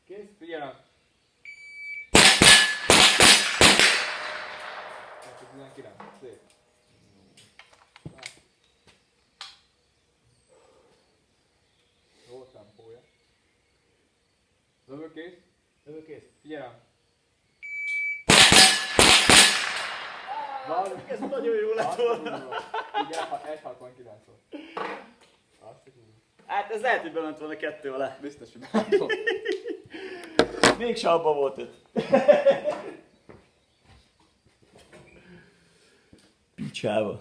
Kész, figyelem! 19, szép. Jó tempója. Lövő kész. Lövő kész. Figyelem! Ez nagyon jó lett volna. Figyelem, 1,69 volt. Azt a kurva. Hát ez lehet, hogy bement volna 2 alá. Biztos, hogy beálltom. Mégse abba volt 5. Picsába.